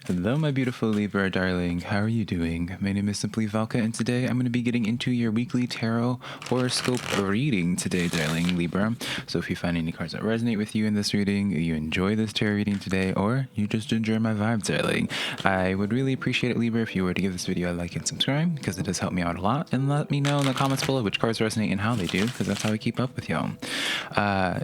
Hello, my beautiful Libra darling. How are you doing? My name is SimplyVelca, and today I'm going to be getting into your weekly tarot horoscope reading today, darling Libra. So if you find any cards that resonate with you in this reading, you enjoy this tarot reading today, or you just enjoy my vibes, darling, I would really appreciate it, Libra, if you were to give this video a like and subscribe, because it does help me out a lot. And let me know in the comments below which cards resonate and how they do, because that's how we keep up with y'all.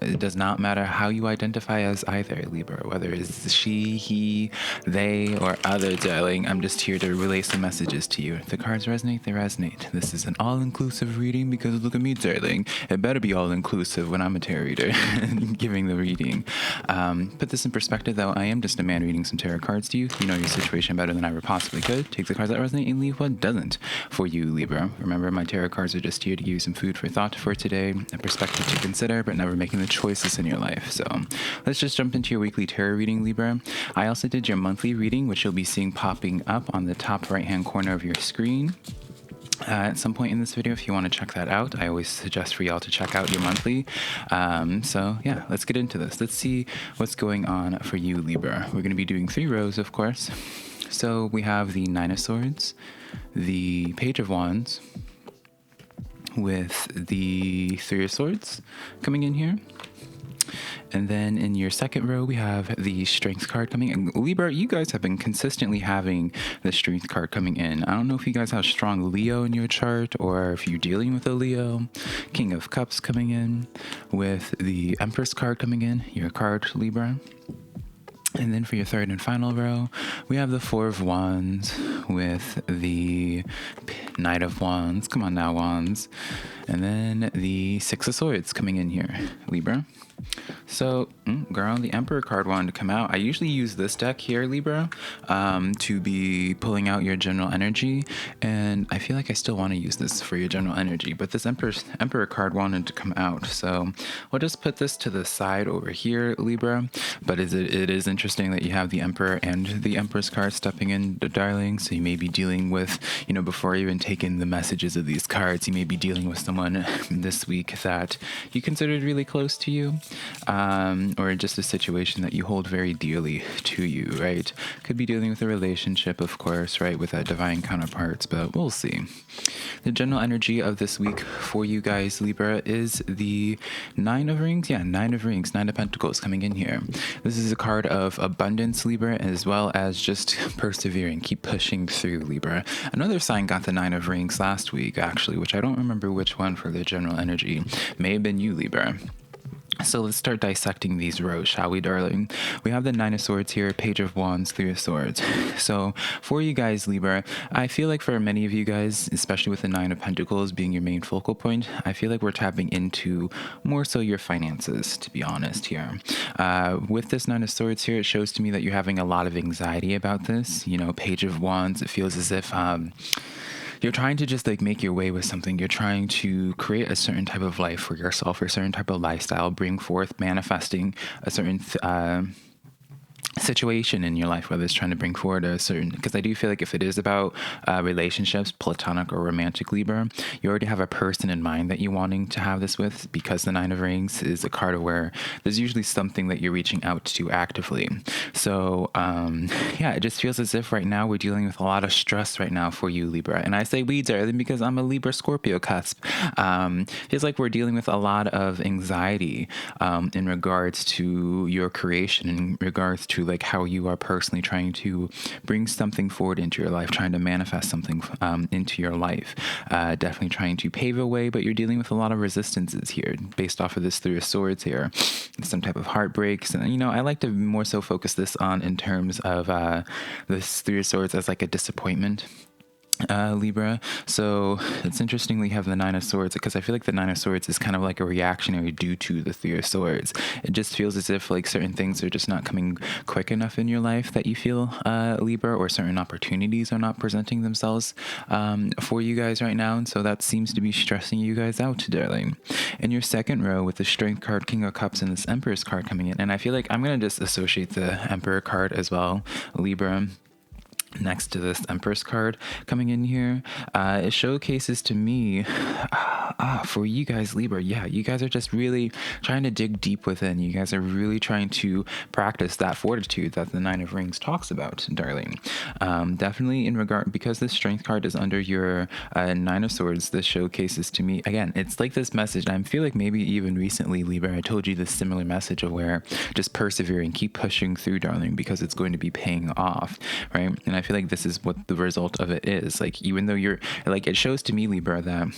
It does not matter how you identify as either, Libra, whether it's she, he, they, or other, darling. I'm just here to relay some messages to you. If the cards resonate, they resonate. This is an all-inclusive reading because look at me, darling. It better be all-inclusive when I'm a tarot reader giving the reading. Put this in perspective, though. I am just a man reading some tarot cards to you. You know your situation better than I ever possibly could. Take the cards that resonate and leave what doesn't for you, Libra. Remember, my tarot cards are just here to give you some food for thought for today, a perspective to consider, but never making the choices in your life. So let's just jump into your weekly tarot reading, Libra. I also did your monthly reading, which you'll be seeing popping up on the top right hand corner of your screen at some point in this video. If you want to check that out, I always suggest for y'all to check out your monthly. So yeah, let's get into this. Let's see what's going on for you, Libra. We're going to be doing 3 rows, of course. So we have the Nine of Swords, the Page of Wands, with the 3 of Swords coming in here. And then in your second row, we have the Strength card coming in. Libra, you guys have been consistently having the Strength card coming in. I don't know if you guys have strong Leo in your chart or if you're dealing with a Leo. King of Cups coming in with the Empress card coming in, your card, Libra. And then for your third and final row, we have the 4 of Wands with the Knight of Wands. Come on now, Wands. And then the 6 of Swords coming in here, Libra. So, girl, the Emperor card wanted to come out. I usually use this deck here, Libra, to be pulling out your general energy. And I feel like I still want to use this for your general energy. But this Emperor card wanted to come out. So we'll just put this to the side over here, Libra. But it is interesting that you have the Emperor and the Empress card stepping in, darling. So you may be dealing with, before even taking the messages of these cards, you may be dealing with someone this week that you considered really close to you. Or just a situation that you hold very dearly to you, right? Could be dealing with a relationship, of course, right, with that divine counterparts, but we'll see. The general energy of this week for you guys, Libra, is the 9 of Rings. Yeah, 9 of Rings, 9 of Pentacles coming in here. This is a card of abundance, Libra, as well as just persevering, keep pushing through, Libra. Another sign got the 9 of Rings last week, actually, which I don't remember which one for the general energy. May have been you, Libra. So let's start dissecting these rows, shall we, darling? We have the 9 of Swords here, Page of Wands, 3 of Swords. So for you guys, Libra, I feel like for many of you guys, especially with the 9 of Pentacles being your main focal point, I feel like we're tapping into more so your finances, to be honest here. With this 9 of Swords here, it shows to me that you're having a lot of anxiety about this. Page of Wands, it feels as if you're trying to just make your way with something. You're trying to create a certain type of life for yourself or a certain type of lifestyle, bring forth, manifesting a certain situation in your life, whether it's trying to bring forward a certain, because I do feel like if it is about relationships, platonic or romantic, Libra, you already have a person in mind that you're wanting to have this with, because the 9 of Rings is a card where there's usually something that you're reaching out to actively. So yeah, it just feels as if right now we're dealing with a lot of stress right now for you, Libra. And I say we, darling, because I'm a Libra Scorpio cusp. Feels like we're dealing with a lot of anxiety in regards to your creation, in regards to how you are personally trying to bring something forward into your life, trying to manifest something into your life. Definitely trying to pave a way, but you're dealing with a lot of resistances here based off of this 3 of Swords here. Some type of heartbreaks. And, I like to more so focus this on in terms of this 3 of Swords as a disappointment. Libra. So it's interesting we have the 9 of Swords, because I feel like the 9 of Swords is kind of like a reactionary due to the 3 of Swords. It just feels as if certain things are just not coming quick enough in your life that you feel, Libra, or certain opportunities are not presenting themselves for you guys right now. And so that seems to be stressing you guys out, darling. In your second row with the Strength card, King of Cups, and this Empress card coming in. And I feel like I'm going to just associate the Emperor card as well, Libra, next to this Empress card coming in here. It showcases to me For you guys, Libra, yeah, you guys are just really trying to dig deep within. You guys are really trying to practice that fortitude that the Nine of Rings talks about, darling. Definitely in regard, because this Strength card is under your Nine of Swords, this showcases to me, again, it's like this message. I feel like maybe even recently, Libra, I told you this similar message of where just persevering, keep pushing through, darling, because it's going to be paying off, right? And I feel like this is what the result of it is. Like, even though you're, like, it shows to me, Libra, that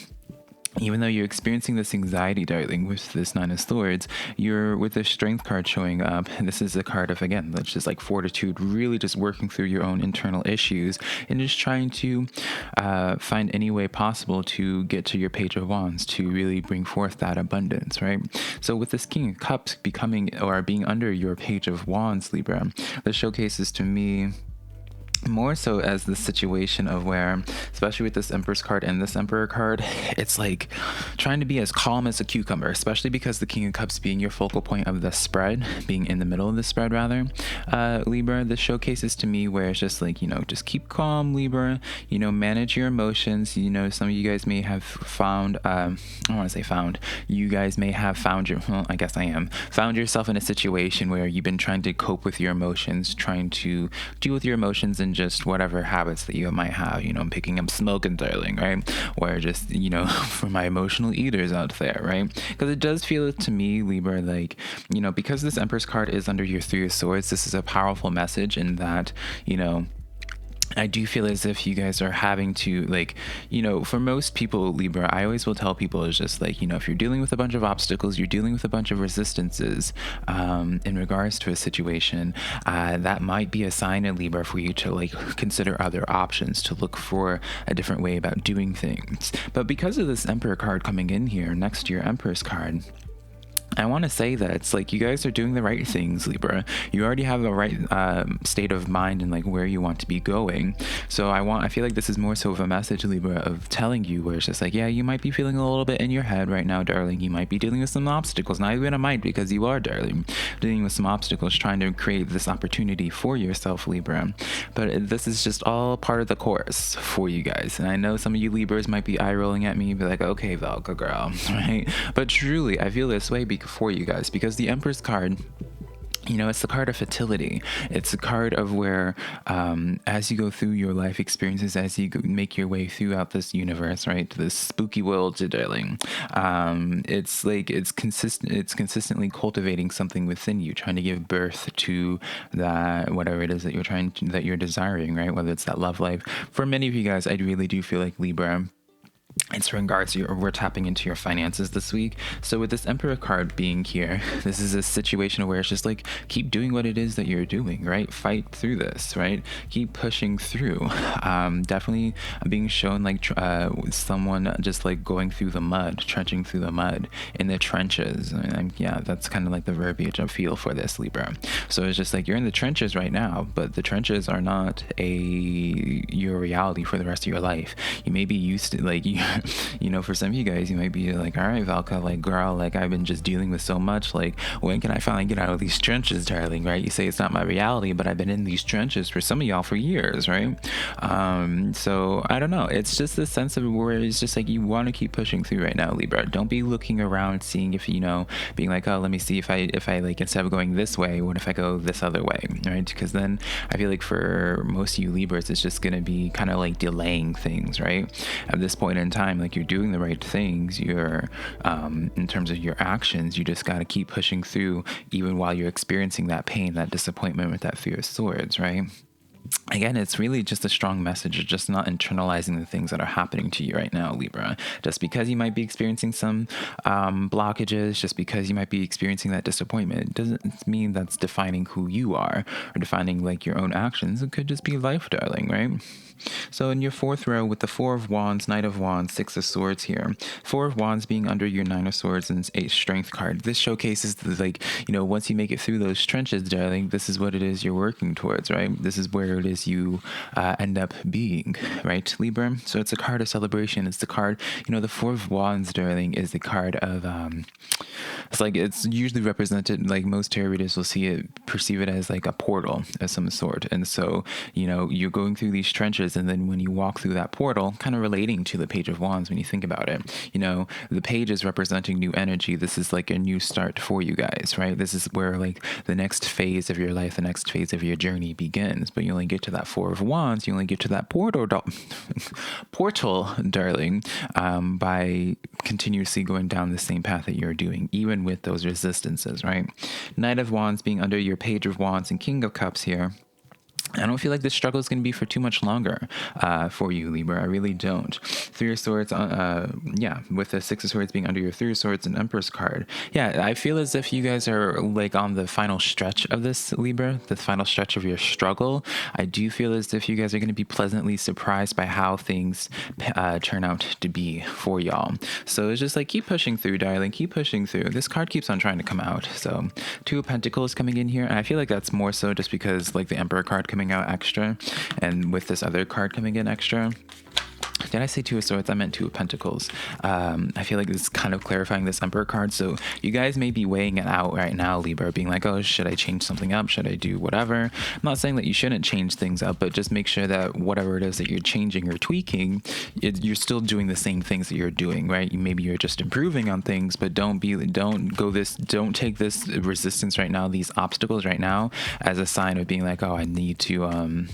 even though you're experiencing this anxiety, darling, with this Nine of Swords, you're with the Strength card showing up. And this is a card of, again, that's just like fortitude, really just working through your own internal issues and just trying to find any way possible to get to your Page of Wands to really bring forth that abundance, right? So with this King of Cups becoming or being under your Page of Wands, Libra, this showcases to me more so as the situation of where, especially with this Empress card and this Emperor card, it's like trying to be as calm as a cucumber, especially because the King of Cups being your focal point of the spread, being in the middle of the spread rather, Libra, this showcases to me where it's just like, just keep calm, Libra, manage your emotions. Some of you guys may have found, I don't want to say found, you guys may have found I guess I am, found yourself in a situation where you've been trying to cope with your emotions, trying to deal with your emotions and just whatever habits that you might have, picking up smoking, darling, right? Or just, for my emotional eaters out there, right? Because it does feel to me, Libra, like, because this Empress card is under your Three of Swords, this is a powerful message in that, I do feel as if you guys are having to, like, for most people, Libra, I always will tell people is just like, if you're dealing with a bunch of obstacles, you're dealing with a bunch of resistances in regards to a situation, that might be a sign in Libra for you to like consider other options, to look for a different way about doing things. But because of this Emperor card coming in here next to your Empress card, I want to say that it's like you guys are doing the right things, Libra. You already have the right state of mind and like where you want to be going. So I feel like this is more so of a message, Libra, of telling you where it's just like, yeah, you might be feeling a little bit in your head right now, darling. You might be dealing with some obstacles. Not even a might, because you are, darling, dealing with some obstacles, trying to create this opportunity for yourself, Libra. But this is just all part of the course for you guys. And I know some of you Libras might be eye rolling at me, be like, okay, Velca girl, right? But truly, I feel this way for you guys, because the Empress card, it's the card of fertility. It's a card of where, as you go through your life experiences, as you make your way throughout this universe, right, this spooky world, darling, it's like it's consistently cultivating something within you, trying to give birth to that whatever it is that you're desiring, right? Whether it's that love life. For many of you guys, I really do feel like, Libra, it's in regards to we're tapping into your finances this week. So with this Emperor card being here, this is a situation where it's just like, keep doing what it is that you're doing, right? Fight through this, right? Keep pushing through. Definitely being shown like someone just like going through the mud, trenching through the mud in the trenches. And yeah, that's kind of like the verbiage I feel for this, Libra. So it's just like you're in the trenches right now, but the trenches are not your reality for the rest of your life. You may be used to like for some of you guys, you might be like, all right, Velca, like, girl, like, I've been just dealing with so much, like, when can I finally get out of these trenches, darling, right? You say it's not my reality, but I've been in these trenches for some of y'all for years, right? So I don't know, it's just this sense of where it's just like you want to keep pushing through right now, Libra. Don't be looking around seeing if being like, oh, let me see if I like, instead of going this way, what if I go this other way, right? Because then I feel like for most of you Libras, it's just going to be kind of like delaying things, right? At this point in time, like, you're doing the right things, you're in terms of your actions, you just got to keep pushing through even while you're experiencing that pain, that disappointment with that Three of Swords, right? Again, it's really just a strong message of just not internalizing the things that are happening to you right now, Libra. Just because you might be experiencing some blockages, just because you might be experiencing that disappointment, it doesn't mean that's defining who you are or defining like your own actions. It could just be life, darling, right? So in your fourth row with the Four of Wands, Knight of Wands, Six of Swords here, Four of Wands being under your Nine of Swords and Eight Strength card. This showcases the, like, once you make it through those trenches, darling, this is what it is you're working towards, right? This is where it is you end up being, right, Libra? So it's a card of celebration. It's the card, the Four of Wands, darling, is the card of, it's usually represented, like most tarot readers will perceive it as like a portal of some sort. And so, you're going through these trenches, and then when you walk through that portal, kind of relating to the Page of Wands when you think about it, the page is representing new energy. This is like a new start for you guys, right? This is where like the next phase of your life, the next phase of your journey begins. But you only get to that Four of Wands, you only get to that portal, darling, by continuously going down the same path that you're doing, even with those resistances, right? Knight of Wands being under your Page of Wands and King of Cups here. I don't feel like this struggle is going to be for too much longer for you, Libra. I really don't. Three of Swords, with the Six of Swords being under your Three of Swords and Empress card. Yeah, I feel as if you guys are like on the final stretch of this, Libra, the final stretch of your struggle. I do feel as if you guys are going to be pleasantly surprised by how things turn out to be for y'all. So it's just like, keep pushing through, darling. Keep pushing through. This card keeps on trying to come out. So Two of Pentacles coming in here. And I feel like that's more so just because like the Emperor card coming out extra, and with this other card coming in extra. Did I say Two of Swords? I meant Two of Pentacles. I feel like this is kind of clarifying this Emperor card. So you guys may be weighing it out right now, Libra, being like, oh, should I change something up? Should I do whatever? I'm not saying that you shouldn't change things up, but just make sure that whatever it is that you're changing or tweaking, you're still doing the same things that you're doing, right? Maybe you're just improving on things, but don't take this resistance right now, these obstacles right now, as a sign of being like, oh, I need to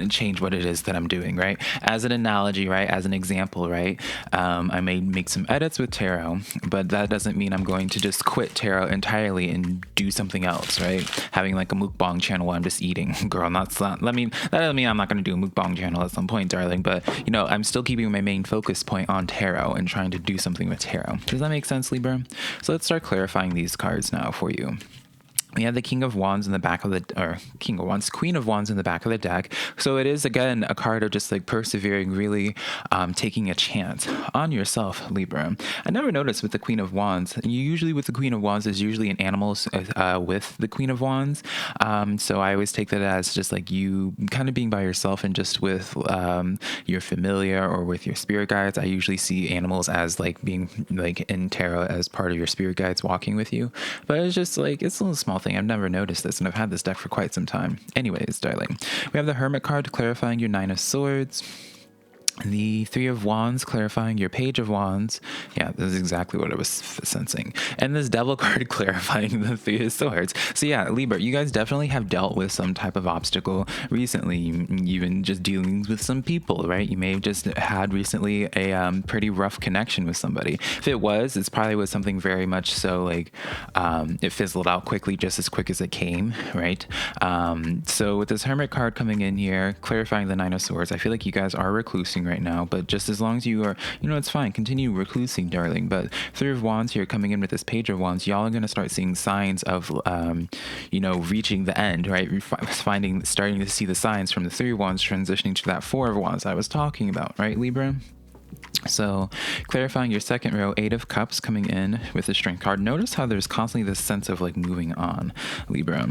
change what it is that I'm doing, right? As an analogy, right? As an example, right? I may make some edits with tarot, but that doesn't mean I'm going to just quit tarot entirely and do something else, right? Having like a mukbang channel while I'm just eating. Girl, that doesn't mean I'm not going to do a mukbang channel at some point, darling, but I'm still keeping my main focus point on tarot and trying to do something with tarot. Does that make sense, Libra? So let's start clarifying these cards now for you. We have the King of Wands in the back of Queen of Wands in the back of the deck. So it is, again, a card of just like persevering, really taking a chance on yourself, Libra. I never noticed with the Queen of Wands. Usually with the Queen of Wands, there's usually an animal with the Queen of Wands. So I always take that as just like you kind of being by yourself and just with your familiar or with your spirit guides. I usually see animals as like being like in tarot as part of your spirit guides walking with you. But it's just like, it's a little small thing. I've never noticed this, and I've had this deck for quite some time. Anyways, darling, we have the Hermit card clarifying your Nine of Swords. The Three of Wands clarifying your Page of Wands. Yeah, this is exactly what I was sensing. And this Devil card clarifying the Three of Swords. So yeah, Libra, you guys definitely have dealt with some type of obstacle recently, even just dealing with some people, right? You may have just had recently a pretty rough connection with somebody. If it was, it's probably was something very much so like it fizzled out quickly, just as quick as it came, right? So with this Hermit card coming in here, clarifying the Nine of Swords, I feel like you guys are reclusing right now, but just as long as you are, it's fine. Continue reclusing, darling. But Three of Wands here coming in with this Page of Wands, y'all are going to start seeing signs of, reaching the end, right? Starting to see the signs from the Three of Wands transitioning to that Four of Wands I was talking about, right, Libra? So clarifying your second row, Eight of Cups coming in with the Strength card. Notice how there's constantly this sense of like moving on, Libra.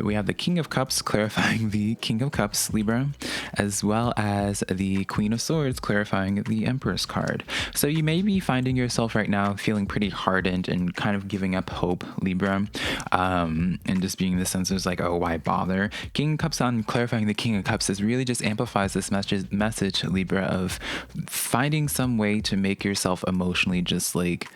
We have the King of Cups clarifying the King of Cups, Libra, as well as the Queen of Swords clarifying the Empress card. So you may be finding yourself right now feeling pretty hardened and kind of giving up hope, Libra, and just being in the sense of like, oh, why bother? King of Cups on clarifying the King of Cups is really just amplifies this message, Libra, of finding some way to make yourself emotionally just like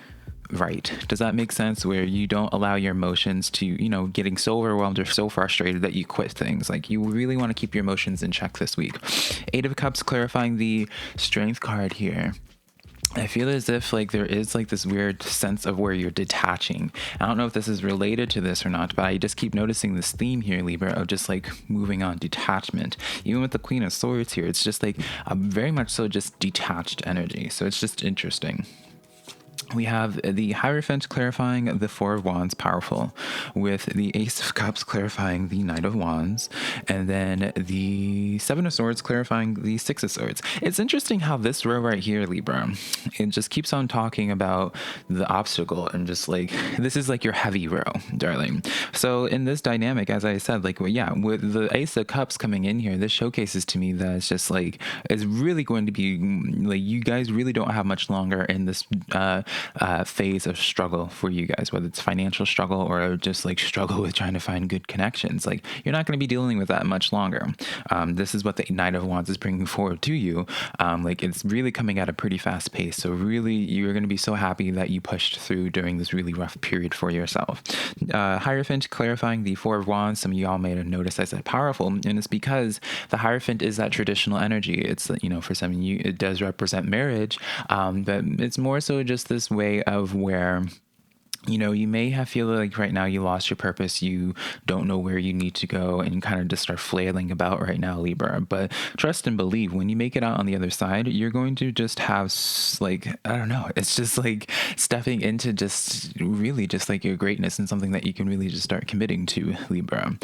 right. Does that make sense? Where you don't allow your emotions to, getting so overwhelmed or so frustrated that you quit things. Like you really want to keep your emotions in check this week. Eight of Cups clarifying the Strength card here. I feel as if like there is like this weird sense of where you're detaching. I don't know if this is related to this or not, but I just keep noticing this theme here, Libra, of just like moving on, detachment. Even with the Queen of Swords here, it's just like a very much so just detached energy. So it's just interesting. We have the Hierophant clarifying the Four of Wands, powerful, with the Ace of Cups clarifying the Knight of Wands, and then the Seven of Swords clarifying the Six of Swords. It's interesting how this row right here, Libra, it just keeps on talking about the obstacle and just like, this is like your heavy row, darling. So in this dynamic, as I said, like, well, yeah, with the Ace of Cups coming in here, this showcases to me that it's just like, it's really going to be like, you guys really don't have much longer in this phase of struggle for you guys, whether it's financial struggle or just like struggle with trying to find good connections. Like, you're not going to be dealing with that much longer. This is what the Knight of Wands is bringing forward to you. Like, it's really coming at a pretty fast pace. So really, you're going to be so happy that you pushed through during this really rough period for yourself. Hierophant clarifying the Four of Wands. Some of y'all may have noticed I said powerful, and it's because the Hierophant is that traditional energy. It's, you know, for some of you, it does represent marriage, but it's more so just this way of where, you know, you may have feel like right now you lost your purpose, you don't know where you need to go, and you kind of just start flailing about right now, Libra. But trust and believe, when you make it out on the other side, you're going to just have like, I don't know, it's just like stepping into just really just like your greatness and something that you can really just start committing to, Libra.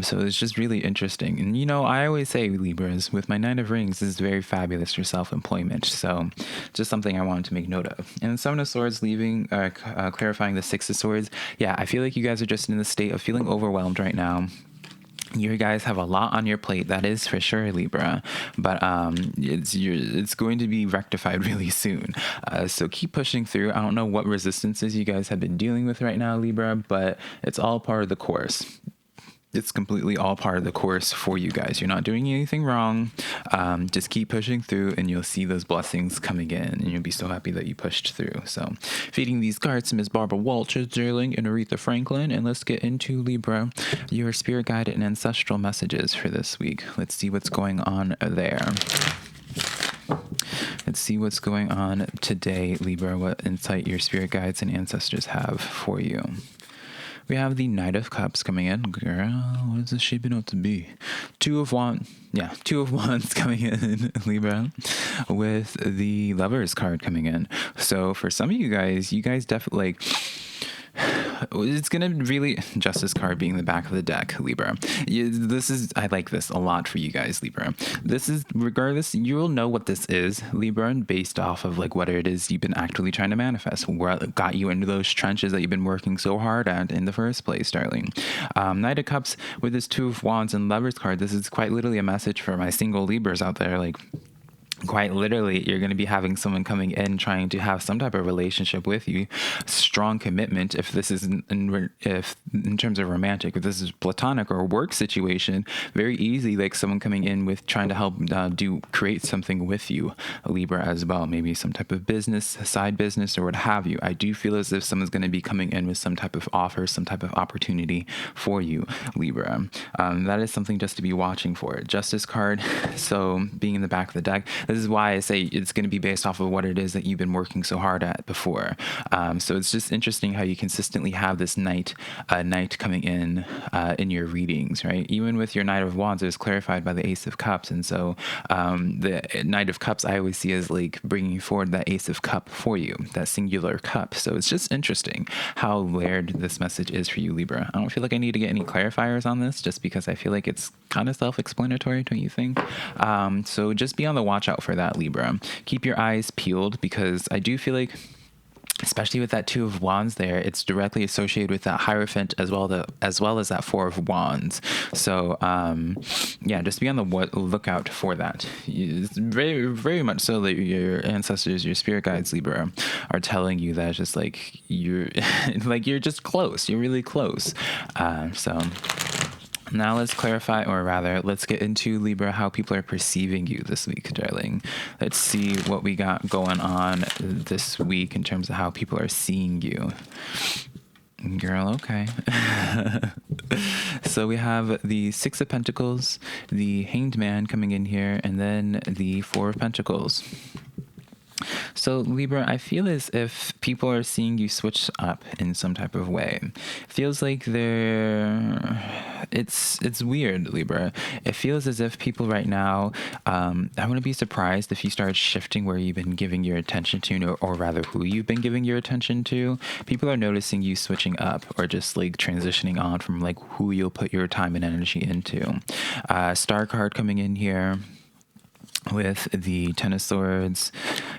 So it's just really interesting. And, you know, I always say, Libras, with my Nine of Rings, this is very fabulous for self-employment. So just something I wanted to make note of. And Seven of Swords leaving, clarifying the Six of Swords. Yeah, I feel like you guys are just in the state of feeling overwhelmed right now. You guys have a lot on your plate, that is for sure, Libra, but it's going to be rectified really soon. So keep pushing through. I don't know what resistances you guys have been dealing with right now, Libra, but it's all part of the course. It's completely all part of the course for you guys. You're not doing anything wrong. Just keep pushing through and you'll see those blessings coming in and you'll be so happy that you pushed through. So feeding these cards to Miss Barbara Walsh, Darling, and Aretha Franklin. And let's get into, Libra, your spirit guide and ancestral messages for this week. Let's see what's going on there. Let's see what's going on today, Libra, what insight your spirit guides and ancestors have for you. We have the Knight of Cups coming in. Girl, what is this shaping out to be? Two of Wands coming in, Libra, with the Lovers card coming in. So for some of you guys definitely like, it's gonna really, Justice card being the back of the deck, Libra. I like this a lot for you guys, Libra. This is, regardless, you will know what this is, Libra, based off of like what it is you've been actively trying to manifest, what got you into those trenches that you've been working so hard at in the first place, darling. Knight of Cups with this Two of Wands and Lovers card. This is quite literally a message for my single Libras out there, like, quite literally, you're going to be having someone coming in trying to have some type of relationship with you, strong commitment. If this is in terms of romantic, if this is platonic or a work situation, very easy, like someone coming in with trying to help create something with you, Libra, as well. Maybe some type of business, side business, or what have you. I do feel as if someone's going to be coming in with some type of offer, some type of opportunity for you, Libra. That is something just to be watching for. Justice card, so being in the back of the deck, this is why I say it's going to be based off of what it is that you've been working so hard at before. So it's just interesting how you consistently have this knight coming in your readings, right? Even with your Knight of Wands, it was clarified by the Ace of Cups. And so the Knight of Cups I always see as like bringing forward that Ace of Cup for you, that singular cup. So it's just interesting how layered this message is for you, Libra. I don't feel like I need to get any clarifiers on this just because I feel like it's kind of self-explanatory, don't you think? So just be on the watch out for that, Libra. Keep your eyes peeled because I do feel like, especially with that Two of Wands there, it's directly associated with that Hierophant as well as that Four of Wands. So yeah, just be on the lookout for that. It's very, very much so that your ancestors, your spirit guides, Libra, are telling you that it's just like you're you're just close. You're really close. So now let's clarify, or rather, let's get into, Libra, how people are perceiving you this week, darling. Let's see what we got going on this week in terms of how people are seeing you. Girl, okay. So we have the Six of Pentacles, the Hanged Man coming in here, and then the Four of Pentacles. So Libra, I feel as if people are seeing you switch up in some type of way. Feels like it's weird, Libra. It feels as if people right now, I wouldn't be surprised if you start shifting where you've been giving your attention to, or rather who you've been giving your attention to. People are noticing you switching up or just like transitioning on from like who you'll put your time and energy into. Star card coming in here with the Ten of Swords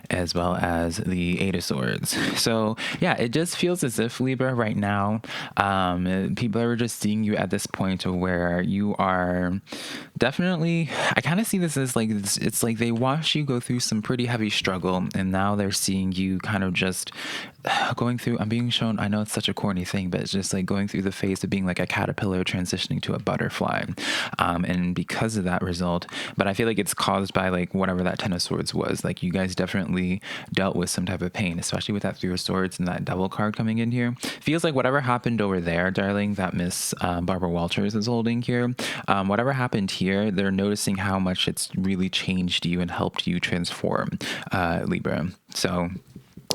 as well as the Eight of Swords. So yeah, it just feels as if, Libra, right now, people are just seeing you at this point of where you are definitely, I kind of see this as like, it's like they watched you go through some pretty heavy struggle, and now they're seeing you kind of just going through, I'm being shown, I know it's such a corny thing, but it's just like going through the phase of being like a caterpillar transitioning to a butterfly. And because of that result, but I feel like it's caused by like whatever that Ten of Swords was. Like you guys definitely dealt with some type of pain, especially with that Three of Swords and that Devil card coming in here. Feels like whatever happened over there, darling, that Miss Barbara Walters is holding here, whatever happened here, they're noticing how much it's really changed you and helped you transform, Libra. So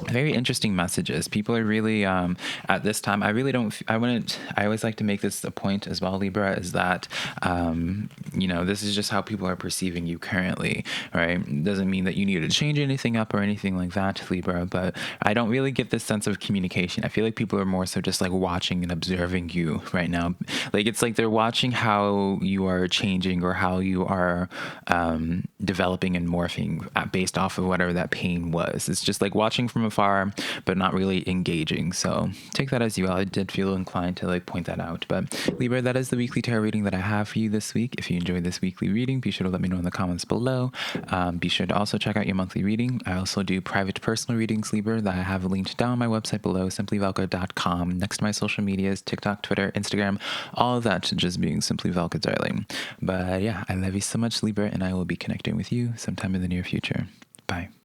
very interesting messages. People are really at this time, I always like to make this a point as well, Libra, is that this is just how people are perceiving you currently, right? Doesn't mean that you need to change anything up or anything like that, Libra, but I don't really get this sense of communication. I feel like people are more so just like watching and observing you right now. Like it's like they're watching how you are changing or how you are developing and morphing based off of whatever that pain was. It's just like watching from afar, but not really engaging. So take that as you will. I did feel inclined to like point that out. But Libra, that is the weekly tarot reading that I have for you this week. If you enjoyed this weekly reading, be sure to let me know in the comments below. Be sure to also check out your monthly reading. I also do private personal readings, Libra, that I have linked down on my website below, SimplyVelca.com. Next to my social medias, TikTok, Twitter, Instagram, all of that just being SimplyVelca, darling. But yeah, I love you so much, Libra, and I will be connecting with you sometime in the near future. Bye.